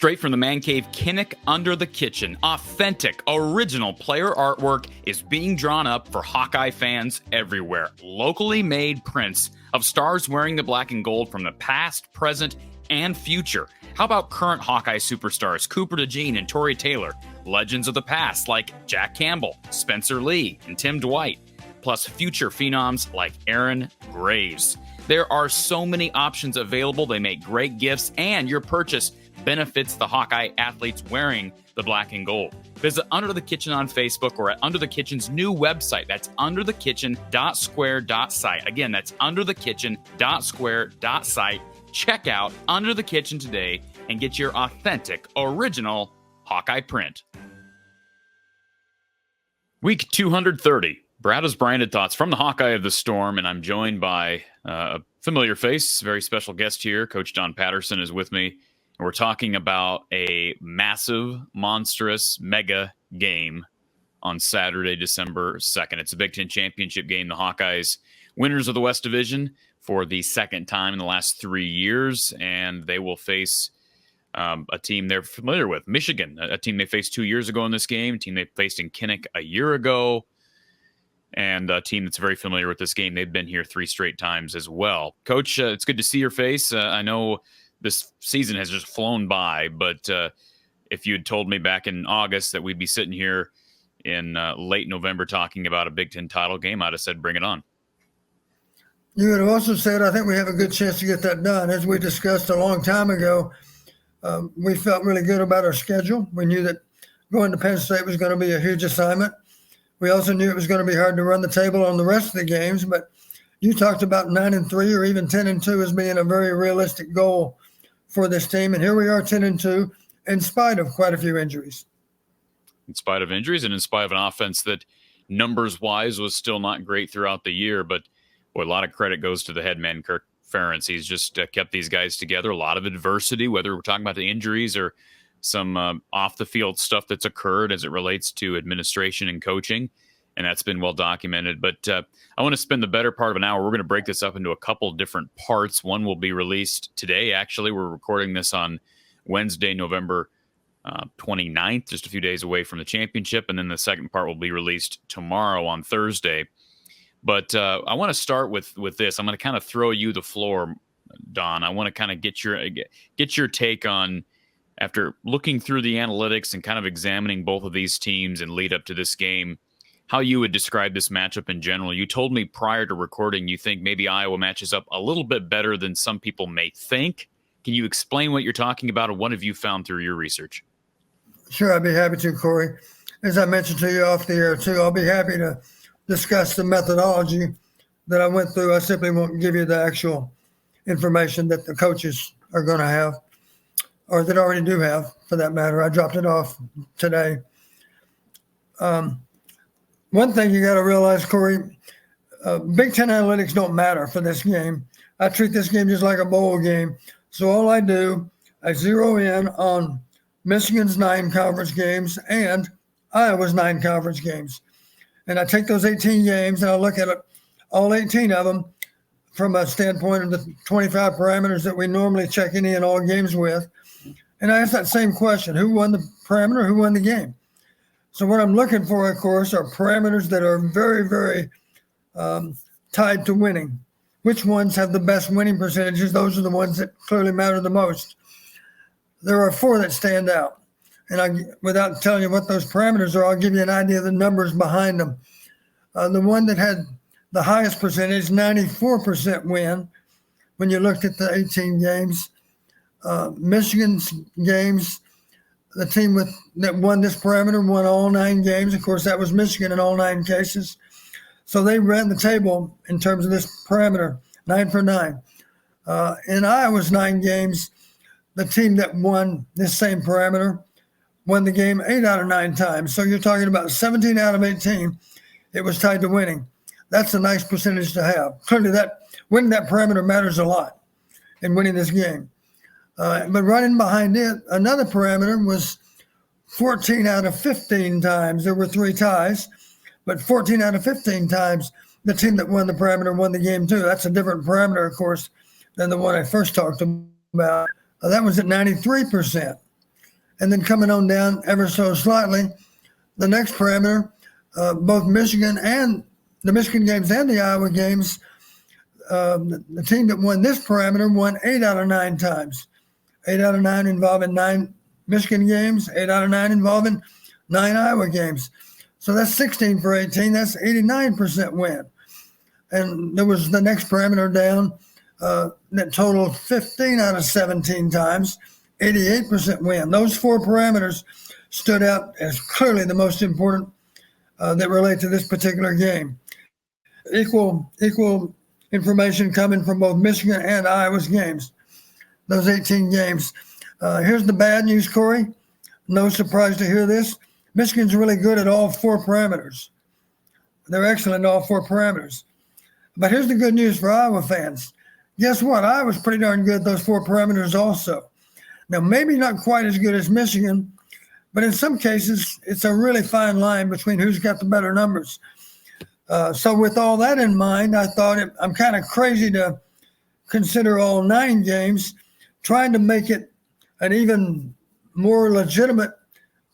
Straight from the man cave, Kinnick Under the Kitchen, authentic, original player artwork is being drawn up for Hawkeye fans everywhere. Locally made prints of stars wearing the black and gold from the past, present, and future. How about current Hawkeye superstars Cooper DeJean and Torrey Taylor? Legends of the past like Jack Campbell, Spencer Lee, and Tim Dwight. Plus future phenoms like Aaron Graves. There are so many options available. They make great gifts, and your purchase benefits the Hawkeye athletes wearing the black and gold. Visit Under the Kitchen on Facebook or at Under the Kitchen's new website. That's underthekitchen.square.site. Again, that's underthekitchen.square.site. Check out Under the Kitchen today and get your authentic, original Hawkeye print. Week 230. Brada's branded thoughts from the Hawkeye of the Storm, and I'm joined by a familiar face, very special guest here. Coach Don Patterson is with me. We're talking about a massive, monstrous, mega game on Saturday, December 2nd. It's a Big Ten championship game. The Hawkeyes, winners of the West Division for the second time in the last 3 years, and they will face a team they're familiar with, Michigan, a team they faced 2 years ago in this game, a team they faced in Kinnick a year ago, and a team that's very familiar with this game. They've been here 3 straight times as well. Coach, it's good to see your face. I know this season has just flown by, but if you had told me back in August that we'd be sitting here in late November talking about a Big Ten title game, I'd have said, bring it on. You would have also said, I think we have a good chance to get that done. As we discussed a long time ago, we felt really good about our schedule. We knew that going to Penn State was going to be a huge assignment. We also knew it was going to be hard to run the table on the rest of the games, but you talked about 9-3 or even 10-2 as being a very realistic goal for this team. And here we are, 10-2, in spite of quite a few injuries. In spite of injuries and in spite of an offense that numbers-wise was still not great throughout the year, but boy, a lot of credit goes to the head man, Kirk Ferentz. He's just kept these guys together. A lot of adversity, whether we're talking about the injuries or some off-the-field stuff that's occurred as it relates to administration and coaching, and that's been well documented. But I want to spend the better part of an hour. We're going to break this up into a couple different parts. One will be released today. Actually, we're recording this on Wednesday, November 29th, just a few days away from the championship. And then the second part will be released tomorrow on Thursday. But I want to start with this. I'm going to kind of throw you the floor, Don. I want to kind of get your take on, after looking through the analytics and kind of examining both of these teams and lead up to this game, how you would describe this matchup in general. You told me prior to recording you think maybe Iowa matches up a little bit better than some people may think. Can you explain what you're talking about, or what have you found through your research? Sure, I'd be happy to, Corey. As I mentioned to you off the air, too, I'll be happy to discuss the methodology that I went through. I simply won't give you the actual information that the coaches are going to have, or that already do have, for that matter. I dropped it off today. One thing you got to realize, Corey, Big Ten analytics don't matter for this game. I treat this game just like a bowl game. So all I do, I zero in on Michigan's 9 conference games and Iowa's 9 conference games. And I take those 18 games and I look at it, all 18 of them from a standpoint of the 25 parameters that we normally check in all games with. And I ask that same question: who won the parameter, who won the game? So what I'm looking for, of course, are parameters that are very, very tied to winning. Which ones have the best winning percentages? Those are the ones that clearly matter the most. There are 4 that stand out. And without telling you what those parameters are, I'll give you an idea of the numbers behind them. The one that had the highest percentage, 94% win, when you looked at the 18 games. Michigan's games, the team that won this parameter won all 9 games. Of course, that was Michigan in all 9 cases. So they ran the table in terms of this parameter, 9 for 9. In Iowa's 9 games, the team that won this same parameter won the game 8 out of 9 times. So you're talking about 17 out of 18. It was tied to winning. That's a nice percentage to have. Clearly, winning that parameter matters a lot in winning this game. But running behind it, another parameter was 14 out of 15 times. There were 3 ties, but 14 out of 15 times the team that won the parameter won the game too. That's a different parameter, of course, than the one I first talked about. That was at 93%. And then coming on down ever so slightly, the next parameter, both Michigan and the Michigan games and the Iowa games, the team that won this parameter won 8 out of 9 times. 8 out of 9 involving 9 Michigan games, 8 out of 9 involving 9 Iowa games. So that's 16 for 18. That's 89% win. And there was the next parameter down that totaled 15 out of 17 times, 88% win. Those 4 parameters stood out as clearly the most important that relate to this particular game. Equal information coming from both Michigan and Iowa's games, those 18 games. Here's the bad news, Corey. No surprise to hear this. Michigan's really good at all 4 parameters. They're excellent at all 4 parameters. But here's the good news for Iowa fans. Guess what? Iowa's pretty darn good at those 4 parameters also. Now, maybe not quite as good as Michigan, but in some cases, it's a really fine line between who's got the better numbers. So with all that in mind, I thought I'm kind of crazy to consider all 9 games, trying to make it an even more legitimate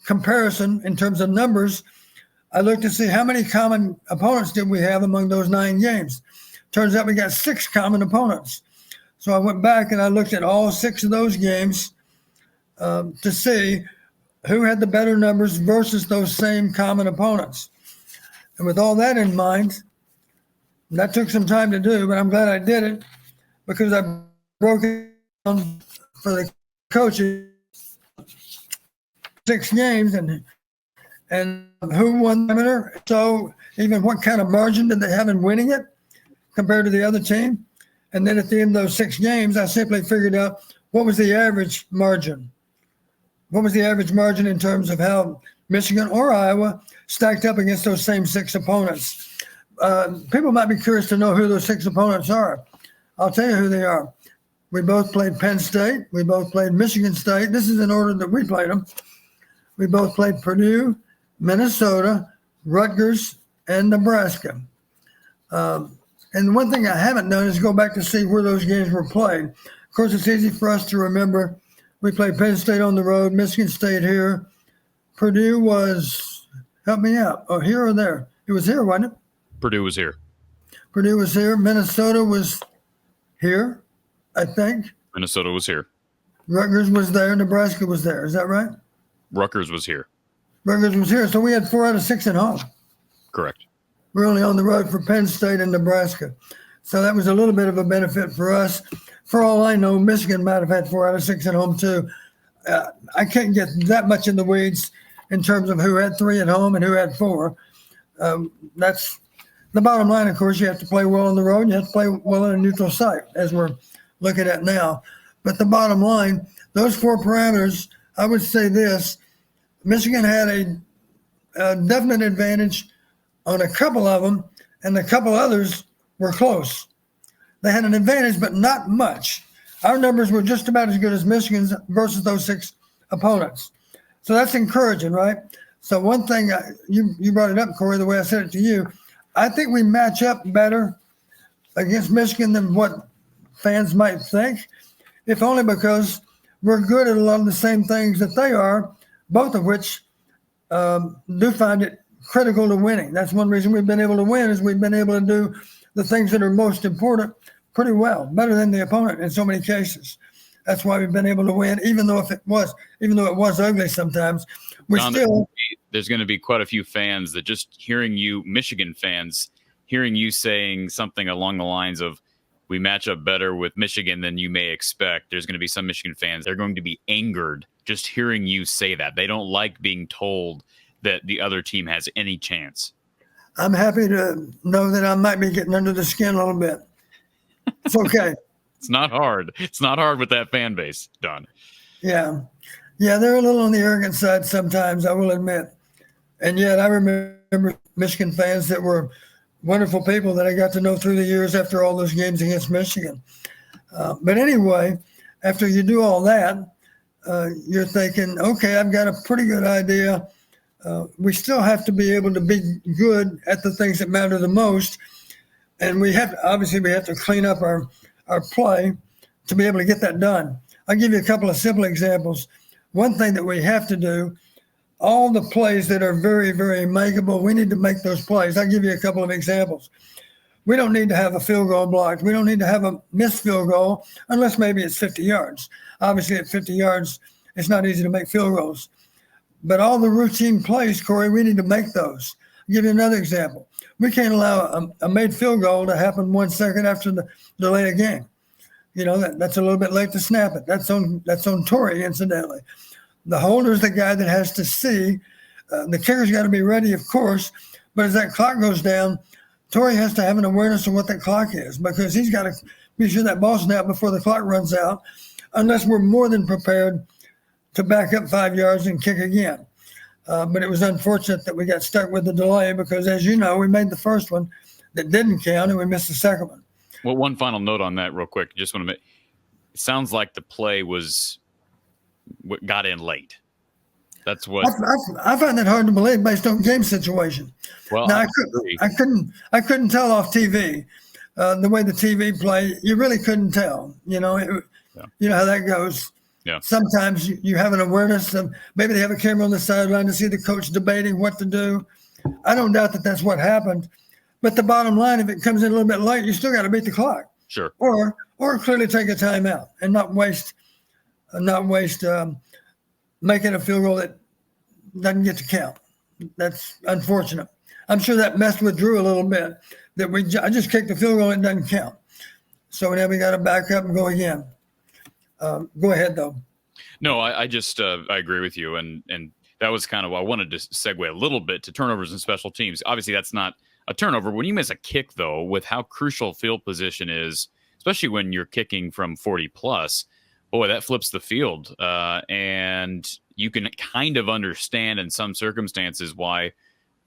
comparison in terms of numbers. I looked to see how many common opponents did we have among those 9 games. Turns out we got 6 common opponents. So I went back and I looked at all 6 of those games to see who had the better numbers versus those same common opponents. And with all that in mind, that took some time to do, but I'm glad I did it because I broke it down for the coaches 6 games and who won the winner. So even what kind of margin did they have in winning it compared to the other team? And then at the end of those 6 games, I simply figured out what was the average margin. What was the average margin in terms of how Michigan or Iowa stacked up against those same 6 opponents? People might be curious to know who those 6 opponents are. I'll tell you who they are. We both played Penn State. We both played Michigan State. This is in order that we played them. We both played Purdue, Minnesota, Rutgers, and Nebraska. And one thing I haven't done is go back to see where those games were played. Of course, it's easy for us to remember. We played Penn State on the road, Michigan State here. Purdue was, help me out, here or there? It was here, wasn't it? Purdue was here. Purdue was here. Minnesota was here, I think. Minnesota was here. Rutgers was there. Nebraska was there. Is that right? Rutgers was here. Rutgers was here. So we had 4 out of 6 at home. Correct. We're only on the road for Penn State and Nebraska. So that was a little bit of a benefit for us. For all I know, Michigan might have had 4 out of 6 at home too. I can't get that much in the weeds in terms of who had 3 at home and who had 4. That's the bottom line. Of course, you have to play well on the road. And you have to play well in a neutral site, as we're looking at now. But the bottom line, those 4 parameters, I would say this: Michigan had a definite advantage on a couple of them, and a couple others were close. They had an advantage, but not much. Our numbers were just about as good as Michigan's versus those 6 opponents. So that's encouraging, right? So one thing, you brought it up, Corey, the way I said it to you, I think we match up better against Michigan than what fans might think, if only because we're good at a lot of the same things that they are, both of which do find it critical to winning. That's one reason we've been able to win, is we've been able to do the things that are most important pretty well, better than the opponent in so many cases. That's why we've been able to win, even though it was ugly sometimes. There's going to be quite a few fans that just hearing you, Michigan fans, hearing you saying something along the lines of, we match up better with Michigan than you may expect. There's going to be some Michigan fans, they're going to be angered just hearing you say that. They don't like being told that the other team has any chance. I'm happy to know that I might be getting under the skin a little bit. It's okay. It's not hard. It's not hard with that fan base, Don. Yeah. Yeah, they're a little on the arrogant side sometimes, I will admit. And yet I remember Michigan fans that were wonderful people that I got to know through the years after all those games against Michigan. But anyway, after you do all that, you're thinking, okay, I've got a pretty good idea. We still have to be able to be good at the things that matter the most. And we have to clean up our play to be able to get that done. I'll give you a couple of simple examples. one thing that we have to do, all the plays that are very, very makeable, we need to make those plays. I'll give you a couple of examples. We don't need to have a field goal blocked. We don't need to have a missed field goal unless maybe it's 50 yards. Obviously, at 50 yards, it's not easy to make field goals. But all the routine plays, Corey, we need to make those. I'll give you another example. We can't allow a made field goal to happen 1 second after the delay of game. That's a little bit late to snap it. That's on Torrey, incidentally. The holder's the guy that has to see. The kicker's got to be ready, of course, but as that clock goes down, Torrey has to have an awareness of what that clock is, because he's got to be sure that ball snapped before the clock runs out, unless we're more than prepared to back up 5 yards and kick again. But it was unfortunate that we got stuck with the delay because, as you know, we made the first one that didn't count and we missed the second one. Well, one final note on that real quick. Just want to make it sounds like the play got in late. That's what I find that hard to believe based on game situation. Well, now, I couldn't tell off TV the way the TV play. You really couldn't tell. You know how that goes. Yeah. Sometimes you have an awareness of maybe they have a camera on the sideline to see the coach debating what to do. I don't doubt that that's what happened. But the bottom line, if it comes in a little bit late, you still got to beat the clock. Sure. Or clearly take a timeout and not waste making a field goal that doesn't get to count. That's unfortunate. I'm sure that messed with Drew a little bit. I just kicked the field goal and it doesn't count. So now we got to back up and go again. Go ahead, though. No, I just I agree with you, and that was kind of I wanted to segue a little bit to turnovers and special teams. Obviously, that's not a turnover. When you miss a kick, though, with how crucial field position is, especially when you're kicking from 40 plus, boy, that flips the field. And you can kind of understand in some circumstances why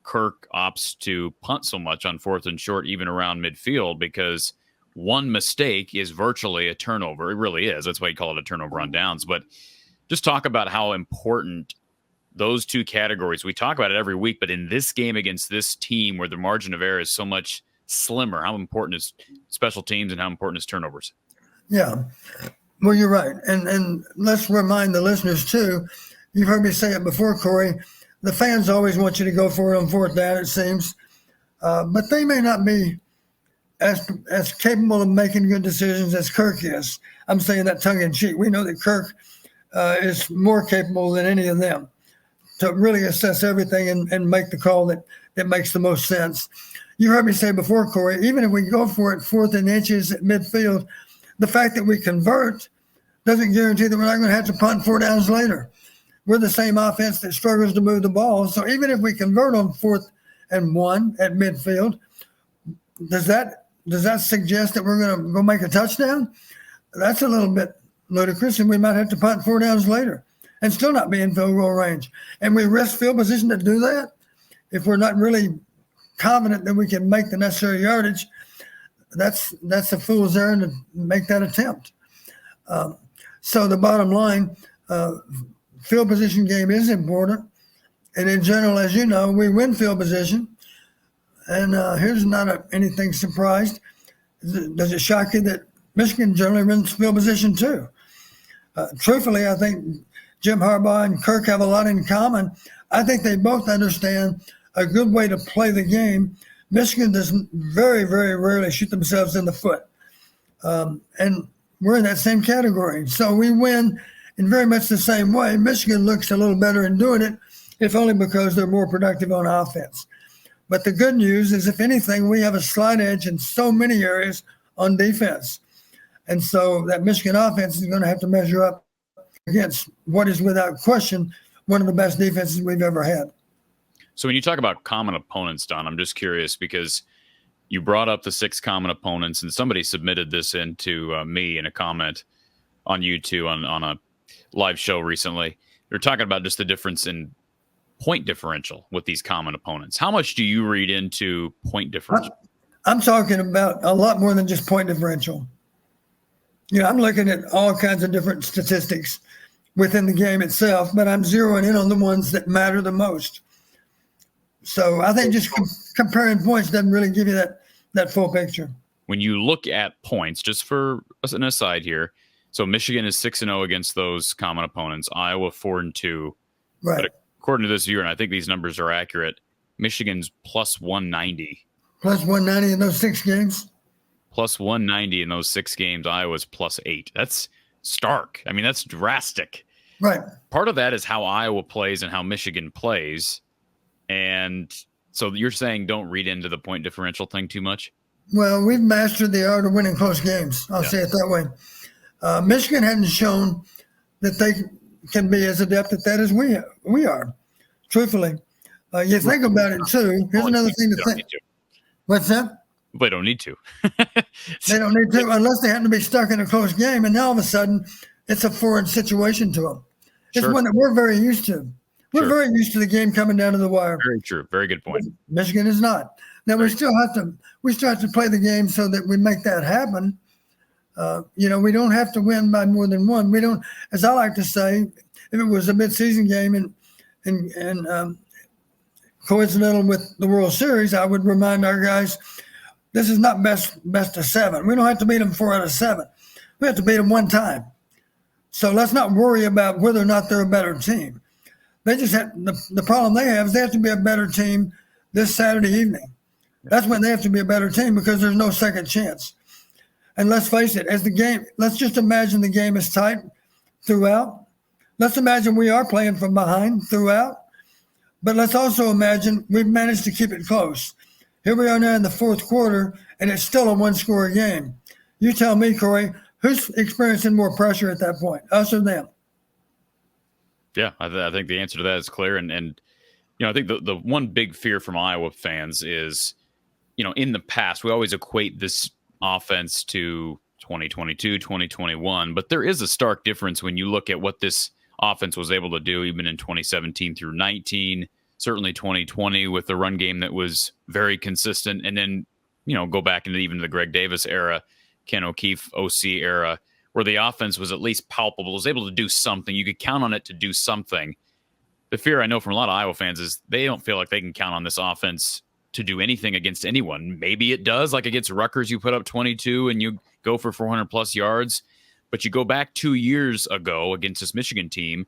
Kirk opts to punt so much on 4th and short, even around midfield, because one mistake is virtually a turnover. It really is. That's why you call it a turnover on downs. But just talk about how important those two categories. We talk about it every week, but in this game against this team where the margin of error is so much slimmer, how important is special teams and how important is turnovers? Yeah. Well, you're right. And let's remind the listeners, too, you've heard me say it before, Corey, the fans always want you to go for it on 4th down, it seems. But they may not be as capable of making good decisions as Kirk is. I'm saying that tongue-in-cheek. We know that Kirk is more capable than any of them to really assess everything and make the call that makes the most sense. You heard me say before, Corey, even if we go for it 4th and inches at midfield, the fact that we convert doesn't guarantee that we're not going to have to punt 4 downs later. We're the same offense that struggles to move the ball. So even if we convert on 4th and 1 at midfield, does that suggest that we're going to go make a touchdown? That's a little bit ludicrous, and we might have to punt 4 downs later and still not be in field goal range. And we risk field position to do that if we're not really confident that we can make the necessary yardage. That's a fool's errand to make that attempt. So the bottom line, field position game is important. And in general, as you know, we win field position. And here's not anything surprised. Does it shock you that Michigan generally wins field position too? Truthfully, I think Jim Harbaugh and Kirk have a lot in common. I think they both understand a good way to play the game. Michigan does very, very rarely shoot themselves in the foot. And we're in that same category. So we win in very much the same way. Michigan looks a little better in doing it, if only because they're more productive on offense. But the good news is, if anything, we have a slight edge in so many areas on defense. And so that Michigan offense is going to have to measure up against what is without question one of the best defenses we've ever had. So when you talk about common opponents, Don, I'm just curious because you brought up the 6 common opponents, and somebody submitted this into me in a comment on YouTube on a live show recently. You're talking about just the difference in point differential with these common opponents. How much do you read into point differential? I'm talking about a lot more than just point differential. I'm looking at all kinds of different statistics within the game itself, but I'm zeroing in on the ones that matter the most. So I think just comparing points doesn't really give you that full picture. When you look at points, just for an aside here, So Michigan is 6-0 against those common opponents. Iowa 4-2. Right. But according to this viewer, and I think these numbers are accurate, Michigan's plus 190. Plus 190 in those 6 games? Plus 190 in those 6 games. Iowa's plus 8. That's stark. I mean, that's drastic. Right. Part of that is how Iowa plays and how Michigan plays. And so you're saying don't read into the point differential thing too much? Well, we've mastered the art of winning close games. I'll say it that way. Michigan hadn't shown that they can be as adept at that as we are, truthfully. You think about it, too. Here's another thing to think. What's that? They don't need to. They don't need to unless they happen to be stuck in a close game, and now all of a sudden it's a foreign situation to them. It's one that we're very used to. We're very used to the game coming down to the wire. Very true. Very good point. Michigan is not. Now we still have to play the game so that we make that happen. We don't have to win by more than one. We don't, as I like to say, if it was a midseason game and coincidental with the World Series, I would remind our guys, this is not best of 7. We don't have to beat them 4 out of 7. We have to beat them one time. So let's not worry about whether or not they're a better team. They just have the problem they have is they have to be a better team this Saturday evening. That's when they have to be a better team because there's no second chance. And let's face it, let's just imagine the game is tight throughout. Let's imagine we are playing from behind throughout. But let's also imagine we've managed to keep it close. Here we are now in the 4th quarter, and it's still a one-score game. You tell me, Corey, who's experiencing more pressure at that point, us or them? Yeah, I think the answer to that is clear. And I think the one big fear from Iowa fans is, in the past, we always equate this offense to 2022, 2021. But there is a stark difference when you look at what this offense was able to do even in 2017 through 19, certainly 2020 with the run game that was very consistent. And then, go back into even the Greg Davis era, Ken O'Keefe OC era, where the offense was at least palpable, was able to do something. You could count on it to do something. The fear I know from a lot of Iowa fans is they don't feel like they can count on this offense to do anything against anyone. Maybe it does, like against Rutgers, you put up 22 and you go for 400 plus yards. But you go back 2 years ago against this Michigan team,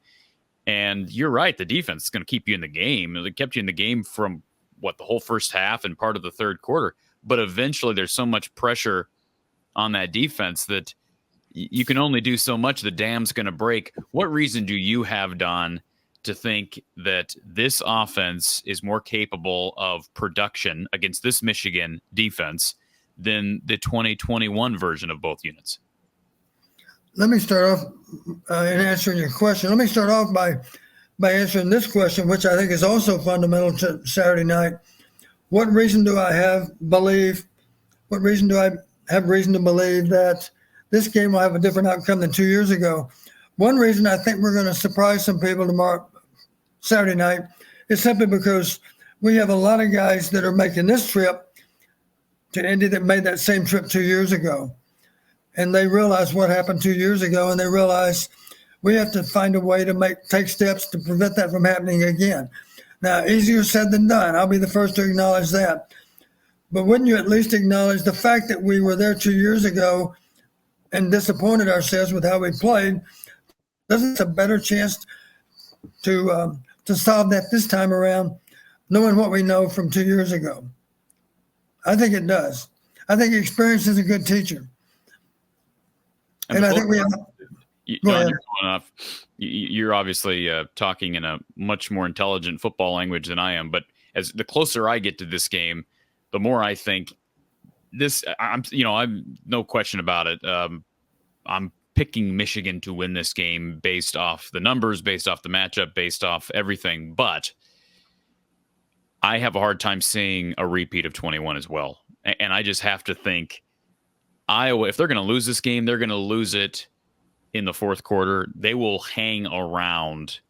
and you're right, the defense is going to keep you in the game. It kept you in the game from, the whole first half and part of the third quarter. But eventually there's so much pressure on that defense that you can only do so much. The dam's going to break. What reason do you have, Don, to think that this offense is more capable of production against this Michigan defense than the 2021 version of both units? Let me start off in answering your question. Let me start off by answering this question, which I think is also fundamental to Saturday night. What reason do I have reason to believe that this game will have a different outcome than 2 years ago? One reason I think we're going to surprise some people Saturday night is simply because we have a lot of guys that are making this trip to Indy that made that same trip 2 years ago. And they realize what happened 2 years ago, and they realize we have to find a way to take steps to prevent that from happening again. Now, easier said than done. I'll be the first to acknowledge that. But wouldn't you at least acknowledge the fact that we were there 2 years ago and disappointed ourselves with how we played? Doesn't it a better chance to solve that this time around, knowing what we know from 2 years ago? I think it does. I think experience is a good teacher. And I think we have. You're obviously talking in a much more intelligent football language than I am. But as the closer I get to this game, the more I think this. I'm no question about it. I'm picking Michigan to win this game based off the numbers, based off the matchup, based off everything. But I have a hard time seeing a repeat of 21 as well. And I just have to think Iowa, if they're going to lose this game, they're going to lose it in the 4th quarter. They will hang around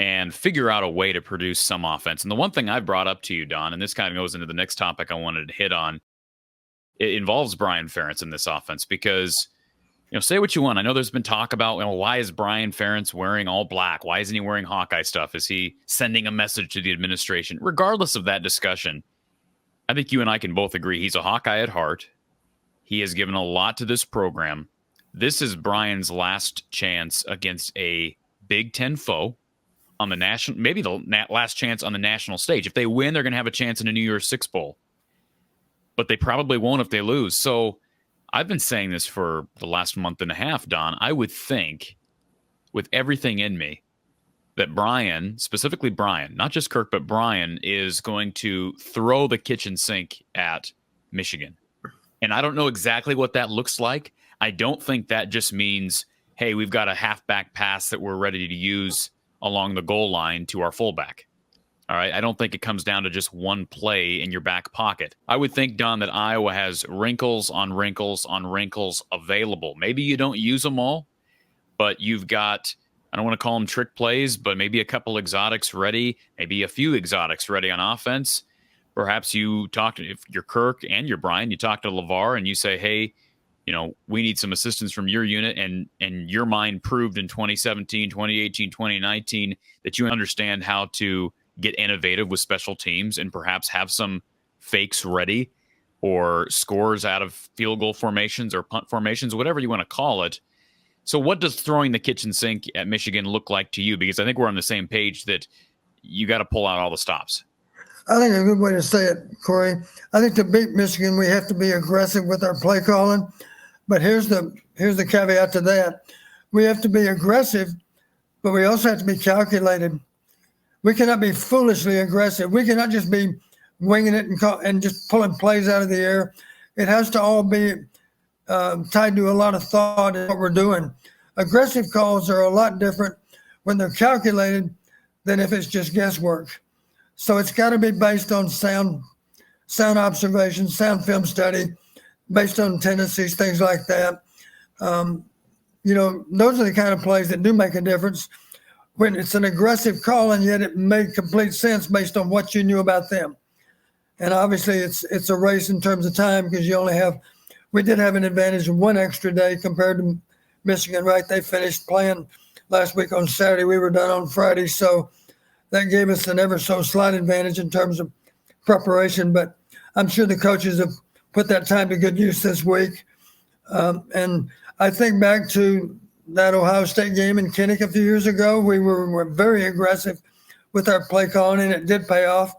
and figure out a way to produce some offense. And the one thing I brought up to you, Don, and this kind of goes into the next topic I wanted to hit on, it involves Brian Ferentz in this offense because, say what you want. I know there's been talk about, why is Brian Ferentz wearing all black? Why isn't he wearing Hawkeye stuff? Is he sending a message to the administration? Regardless of that discussion, I think you and I can both agree he's a Hawkeye at heart. He has given a lot to this program. this is Brian's last chance against a Big Ten foe on the national, maybe the last chance on the national stage. If they win, they're going to have a chance in a New Year's Six Bowl, but they probably won't if they lose. So I've been saying this for the last month and a half, Don. I would think with everything in me that Brian, specifically Brian, not just Kirk, but Brian is going to throw the kitchen sink at Michigan. And I don't know exactly what that looks like. I don't think that just means, hey, we've got a halfback pass that we're ready to use along the goal line to our fullback. All right. I don't think it comes down to just one play in your back pocket. I would think, Don, that Iowa has wrinkles on wrinkles on wrinkles available. Maybe you don't use them all, but you've got, I don't want to call them trick plays, but maybe a couple exotics ready, maybe a few exotics ready on offense. Perhaps you talk to, if you're Kirk and you're Brian, you talk to LeVar and you say, hey, we need some assistance from your unit, and your mind proved in 2017, 2018, 2019 that you understand how to get innovative with special teams and perhaps have some fakes ready or scores out of field goal formations or punt formations, whatever you want to call it. So what does throwing the kitchen sink at Michigan look like to you? Because I think we're on the same page that you got to pull out all the stops. I think a good way to say it, Corey, I think to beat Michigan, we have to be aggressive with our play calling. But here's the caveat to that. We have to be aggressive, but we also have to be calculated. We cannot be foolishly aggressive. We cannot just be winging it and just pulling plays out of the air. It has to all be tied to a lot of thought in what we're doing. Aggressive calls are a lot different when they're calculated than if it's just guesswork. So it's got to be based on sound observation, sound film study, based on tendencies, things like that. Those are the kind of plays that do make a difference when it's an aggressive call and yet it made complete sense based on what you knew about them. And obviously it's a race in terms of time because we did have an advantage of one extra day compared to Michigan, right? They finished playing last week on Saturday. We were done on Friday. So that gave us an ever so slight advantage in terms of preparation, but I'm sure the coaches have put that time to good use this week. And I think back to that Ohio State game in Kinnick a few years ago, we were very aggressive with our play calling, and it did pay off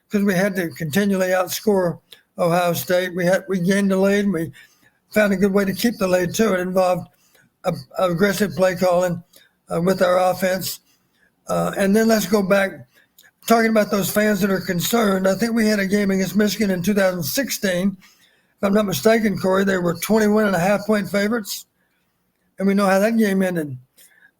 because we had to continually outscore Ohio State. We gained the lead, and we found a good way to keep the lead too. It involved aggressive play calling with our offense. And then let's go back, talking about those fans that are concerned. I think we had a game against Michigan in 2016. If I'm not mistaken, Corey, they were 21.5-point favorites. And we know how that game ended.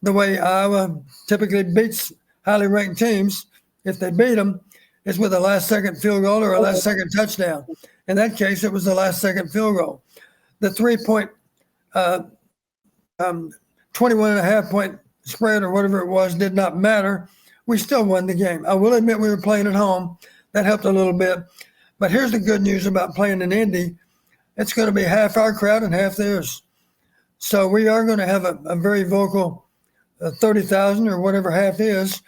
The way Iowa typically beats highly ranked teams, if they beat them, is with a last-second field goal or a last-second touchdown. In that case, it was the last-second field goal. The 21.5-point spread or whatever it was did not matter. We still won the game. I will admit we were playing at home. That helped a little bit. But here's the good news about playing in Indy. It's going to be half our crowd and half theirs. So we are going to have a very vocal 30,000 or whatever half is.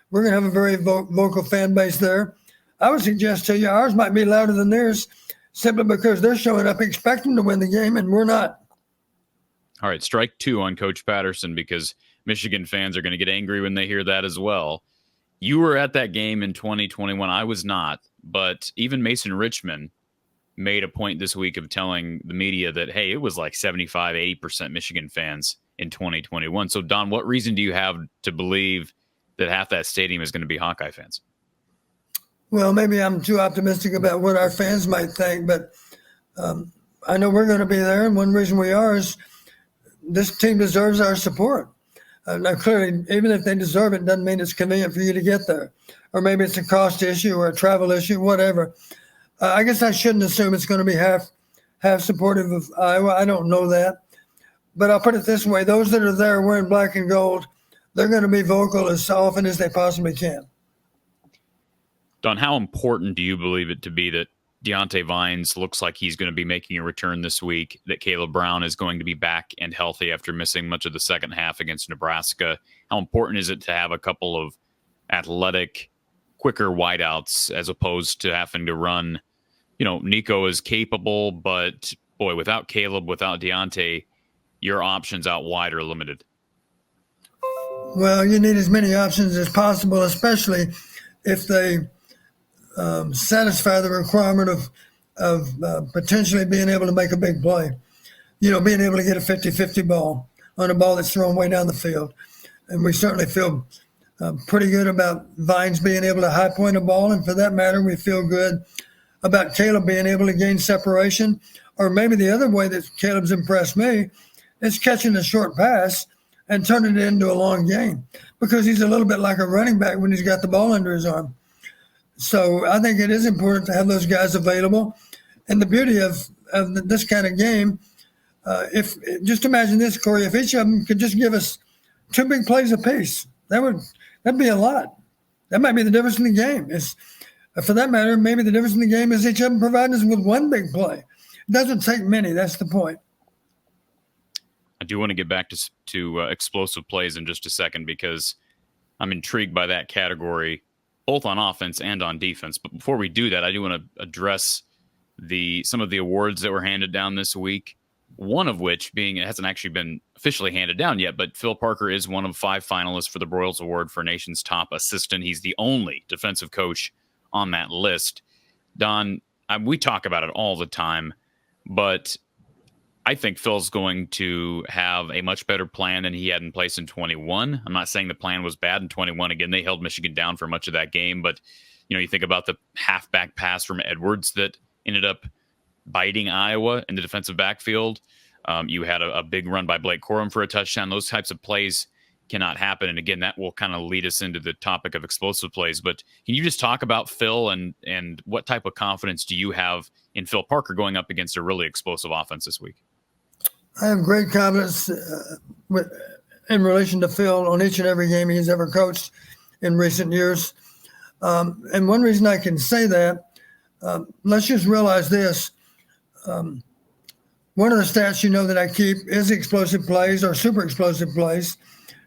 We're going to have a very vocal fan base there. I would suggest to you ours might be louder than theirs simply because they're showing up expecting to win the game and we're not. All right, strike two on Coach Patterson because Michigan fans are going to get angry when they hear that as well. You were at that game in 2021. I was not, but even Mason Richman made a point this week of telling the media that, hey, it was like 75, 80% Michigan fans in 2021. So, Don, what reason do you have to believe that half that stadium is going to be Hawkeye fans? Well, maybe I'm too optimistic about what our fans might think, but I know we're going to be there. And one reason we are is this team deserves our support. Now, clearly, even if they deserve it, doesn't mean it's convenient for you to get there. Or maybe it's a cost issue or a travel issue, whatever. I guess I shouldn't assume it's going to be half supportive of Iowa. I don't know that. But I'll put it this way. Those that are there wearing black and gold, they're going to be vocal as often as they possibly can. Don, how important do you believe it to be that Deontay Vines looks like he's going to be making a return this week, that Caleb Brown is going to be back and healthy after missing much of the second half against Nebraska? How important is it to have a couple of athletic, quicker wideouts as opposed to having to run? Nico is capable, but boy, without Caleb, without Deontay, your options out wide are limited? Well, you need as many options as possible, especially if they satisfy the requirement of potentially being able to make a big play. Being able to get a 50-50 ball on a ball that's thrown way down the field. And we certainly feel pretty good about Vines being able to high point a ball. And for that matter, we feel good about Caleb being able to gain separation. Or maybe the other way that Caleb's impressed me is catching a short pass and turning it into a long gain, because he's a little bit like a running back when he's got the ball under his arm. So I think it is important to have those guys available. And the beauty of this kind of game, if just imagine this, Corey, if each of them could just give us 2 big plays apiece, that'd be a lot. That might be the difference in the game. For that matter, maybe the difference in the game is each of them providing us with 1 big play. It doesn't take many. That's the point. I do want to get back to explosive plays in just a second, because I'm intrigued by that category, both on offense and on defense. But before we do that, I do want to address some of the awards that were handed down this week. One of which being, it hasn't actually been officially handed down yet, but Phil Parker is one of 5 finalists for the Broyles Award for Nation's Top Assistant. He's the only defensive coach on that list. Don, we talk about it all the time, but I think Phil's going to have a much better plan than he had in place in 21. I'm not saying the plan was bad in 21. Again, they held Michigan down for much of that game, but you think about the halfback pass from Edwards that ended up biting Iowa in the defensive backfield. You had a big run by Blake Corum for a touchdown. Those types of plays cannot happen. And again, that will kind of lead us into the topic of explosive plays. But can you just talk about Phil and what type of confidence do you have in Phil Parker going up against a really explosive offense this week? I have great confidence in relation to Phil on each and every game he's ever coached in recent years. And one reason I can say that, let's just realize this. One of the stats that I keep is explosive plays or super explosive plays.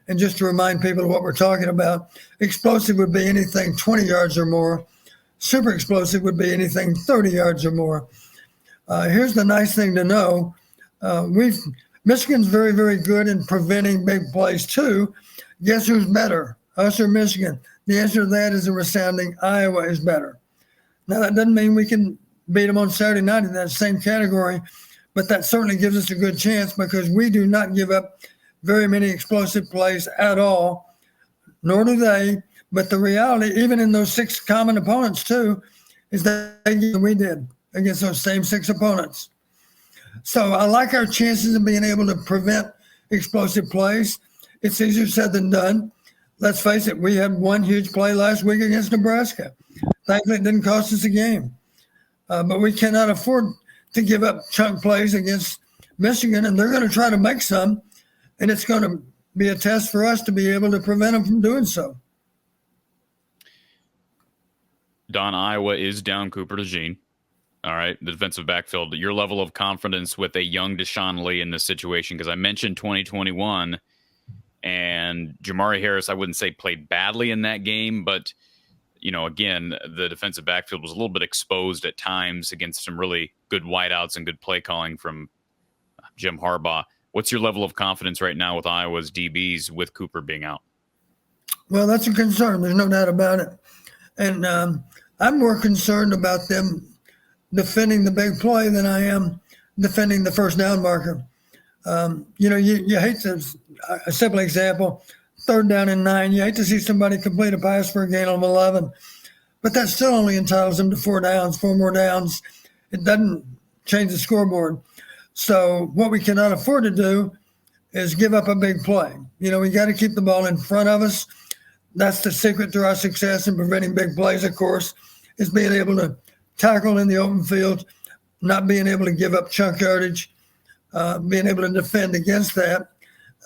And just to remind people of what we're talking about, explosive would be anything 20 yards or more. Super explosive would be anything 30 yards or more. Here's the nice thing to know. Michigan's very, very good in preventing big plays too. Guess who's better, us or Michigan? The answer to that is a resounding Iowa is better. Now, that doesn't mean we can beat them on Saturday night in that same category, but that certainly gives us a good chance, because we do not give up very many explosive plays at all, nor do they. But the reality, even in those 6 common opponents too, is that we did against those same 6 opponents. So I like our chances of being able to prevent explosive plays. It's easier said than done. Let's face it, we had one huge play last week against Nebraska. Thankfully, it didn't cost us a game. But we cannot afford to give up chunk plays against Michigan, and they're going to try to make some, and it's going to be a test for us to be able to prevent them from doing so. Don, Iowa is down Cooper DeJean. All right, the defensive backfield. Your level of confidence with a young Deshaun Lee in this situation, because I mentioned 2021, and Jamari Harris, I wouldn't say played badly in that game, but again, the defensive backfield was a little bit exposed at times against some really good wideouts and good play calling from Jim Harbaugh. What's your level of confidence right now with Iowa's DBs with Cooper being out? Well, that's a concern. There's no doubt about it. And I'm more concerned about them defending the big play than I am defending the first down marker. You hate to, a simple example, 3rd down and 9, you hate to see somebody complete a pass for a gain of 11, but that still only entitles them to 4 more downs. It doesn't change the scoreboard. So what we cannot afford to do is give up a big play. We got to keep the ball in front of us. That's the secret to our success in preventing big plays, of course, is being able to tackle in the open field, not being able to give up chunk yardage, being able to defend against that.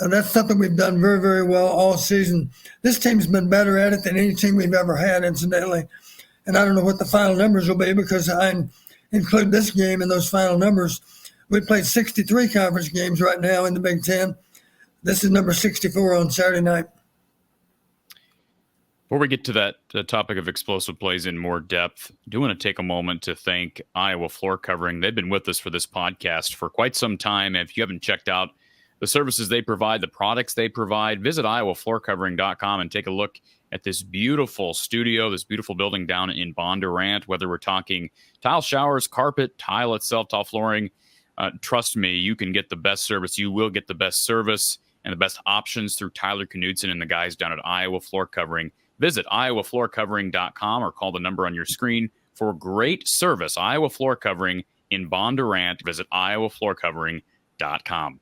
And that's something we've done very, very well all season. This team's been better at it than any team we've ever had, incidentally. And I don't know what the final numbers will be, because I include this game in those final numbers. We played 63 conference games right now in the Big Ten. This is number 64 on Saturday night. Before we get to that topic of explosive plays in more depth, I do want to take a moment to thank Iowa Floor Covering. They've been with us for this podcast for quite some time. If you haven't checked out the services they provide, the products they provide, visit iowafloorcovering.com and take a look at this beautiful studio, this beautiful building down in Bondurant. Whether we're talking tile showers, carpet, tile itself, tile flooring, trust me, you can get the best service. You will get the best service and the best options through Tyler Knudsen and the guys down at Iowa Floor Covering. Visit iowafloorcovering.com or call the number on your screen for great service. Iowa Floor Covering in Bondurant. Visit iowafloorcovering.com.